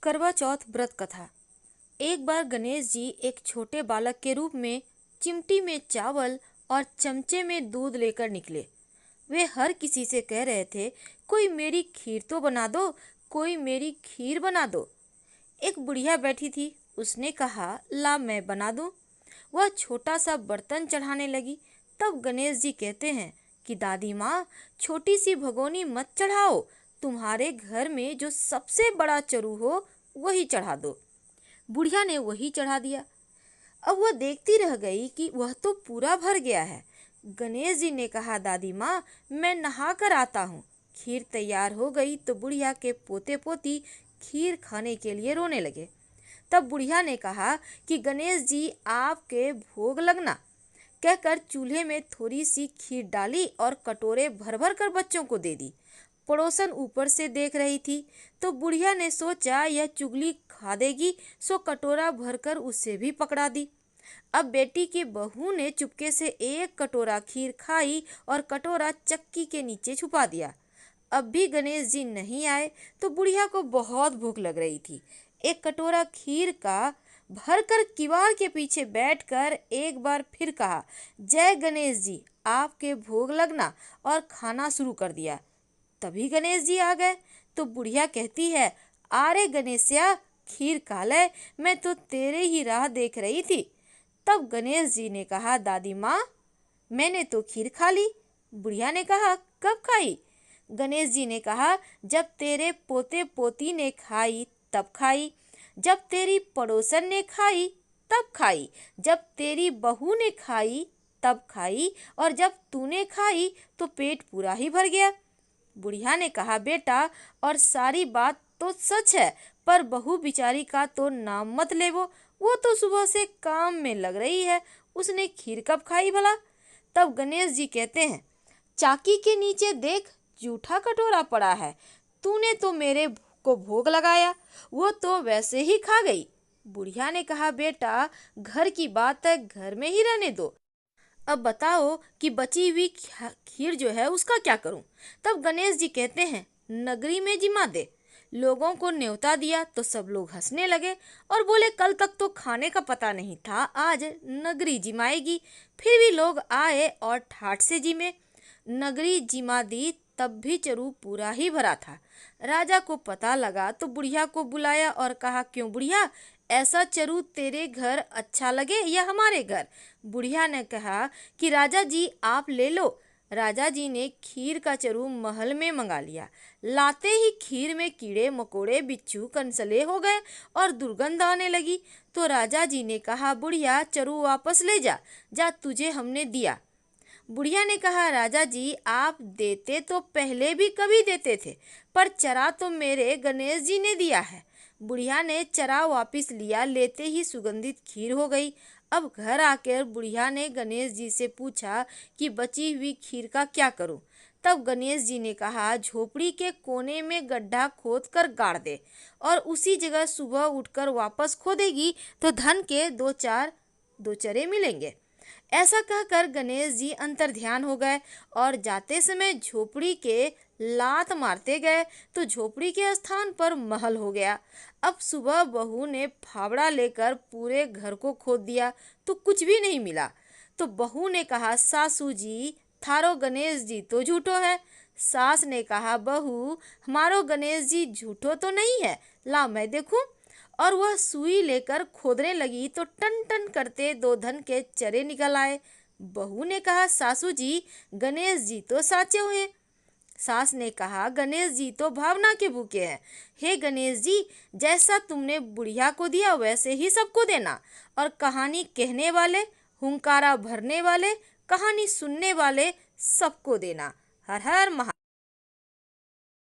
करवा चौथ व्रत कथा। एक बार गणेश जी एक छोटे बालक के रूप में चिमटी में चावल और चमचे में दूध लेकर निकले। वे हर किसी से कह रहे थे, कोई मेरी खीर तो बना दो, कोई मेरी खीर बना दो। एक बुढ़िया बैठी थी, उसने कहा, ला मैं बना दूं। वह छोटा सा बर्तन चढ़ाने लगी। तब गणेश जी कहते हैं कि दादी माँ, छोटी सी भगोनी मत चढ़ाओ, तुम्हारे घर में जो सबसे बड़ा चरू हो वही चढ़ा दो। बुढ़िया ने वही चढ़ा दिया। अब वह देखती रह गई कि वह तो पूरा भर गया है। गणेश जी ने कहा, दादी माँ, मैं नहा कर आता हूँ। खीर तैयार हो गई तो बुढ़िया के पोते पोती खीर खाने के लिए रोने लगे। तब बुढ़िया ने कहा कि गणेश जी आपके भोग लगना, कहकर चूल्हे में थोड़ी सी खीर डाली और कटोरे भर भर कर बच्चों को दे दी। पड़ोसन ऊपर से देख रही थी तो बुढ़िया ने सोचा यह चुगली खा देगी, सो कटोरा भरकर उसे भी पकड़ा दी। अब बेटी की बहू ने चुपके से एक कटोरा खीर खाई और कटोरा चक्की के नीचे छुपा दिया। अब भी गणेश जी नहीं आए तो बुढ़िया को बहुत भूख लग रही थी। एक कटोरा खीर का भरकर किवाड़ के पीछे बैठकर एक बार फिर कहा, जय गणेश जी, आपके भोग लगना, और खाना शुरू कर दिया। तभी गणेश जी आ गए तो बुढ़िया कहती है, आरे गणेशया, खीर खा ले, मैं तो तेरे ही राह देख रही थी। तब गणेश जी ने कहा, दादी माँ, मैंने तो खीर खा ली। बुढ़िया ने कहा, कब खाई? गणेश जी ने कहा, जब तेरे पोते पोती ने खाई तब खाई, जब तेरी पड़ोसन ने खाई तब खाई, जब तेरी बहू ने खाई तब खाई, और जब तूने खाई तो पेट पूरा ही भर गया। बुढ़िया ने कहा, बेटा, और सारी बात तो सच है, पर बहू बिचारी का तो नाम मत लेवो, वो तो सुबह से काम में लग रही है, उसने खीर कब खाई भला? तब गणेश जी कहते हैं, चाकी के नीचे देख, जूठा कटोरा पड़ा है, तूने तो मेरे को भोग लगाया, वो तो वैसे ही खा गई। बुढ़िया ने कहा, बेटा, घर की बात है, घर में ही रहने दो। अब बताओ कि बची हुई खीर जो है उसका क्या करूं? तब गणेश जी कहते हैं, नगरी में जिमा दे। लोगों को न्योता दिया तो सब लोग हंसने लगे और बोले, कल तक तो खाने का पता नहीं था, आज नगरी जिमाएगी। फिर भी लोग आए और ठाठ से जिमे। नगरी जिमा दी, तब भी चरू पूरा ही भरा था। राजा को पता लगा तो बुढ़िया को बुलाया और कहा, क्यों बुढ़िया, ऐसा चरू तेरे घर अच्छा लगे या हमारे घर? बुढ़िया ने कहा कि राजा जी, आप ले लो। राजा जी ने खीर का चरू महल में मंगा लिया। लाते ही खीर में कीड़े मकोड़े बिच्छू कंसले हो गए और दुर्गंध आने लगी। तो राजा जी ने कहा, बुढ़िया, चरू वापस ले जा, जा, तुझे हमने दिया। बुढ़िया ने कहा, राजा जी, आप देते तो पहले भी कभी देते थे, पर चरा तो मेरे गणेश जी ने दिया है। बुढ़िया ने चरा वापस लिया, लेते ही सुगंधित खीर हो गई। अब घर आकर बुढ़िया ने गणेश जी से पूछा कि बची हुई खीर का क्या करूं? तब गणेश जी ने कहा, झोपड़ी के कोने में गड्ढा खोद कर गाड़ दे, और उसी जगह सुबह उठकर वापस खोदेगी तो धन के दो चरे मिलेंगे। ऐसा कहकर गणेश जी अंतर्ध्यान हो गए और जाते समय झोपड़ी के लात मारते गए तो झोपड़ी के स्थान पर महल हो गया। अब सुबह बहू ने फावड़ा लेकर पूरे घर को खोद दिया तो कुछ भी नहीं मिला। तो बहू ने कहा, सासू जी, थारो गणेश जी तो झूठो है। सास ने कहा, बहू, हमारो गणेश जी झूठो तो नहीं है, ला मैं देखूं। और वह सुई लेकर खोदने लगी तो टन टन करते दो धन के चरे निकल आए। बहू ने कहा, सासू जी, गणेश जी तो साचे हुए। सास ने कहा, गणेश जी तो भावना के भूखे हैं। हे गणेश जी, जैसा तुमने बुढ़िया को दिया वैसे ही सबको देना, और कहानी कहने वाले, हुंकारा भरने वाले, कहानी सुनने वाले सबको देना। हर हर महा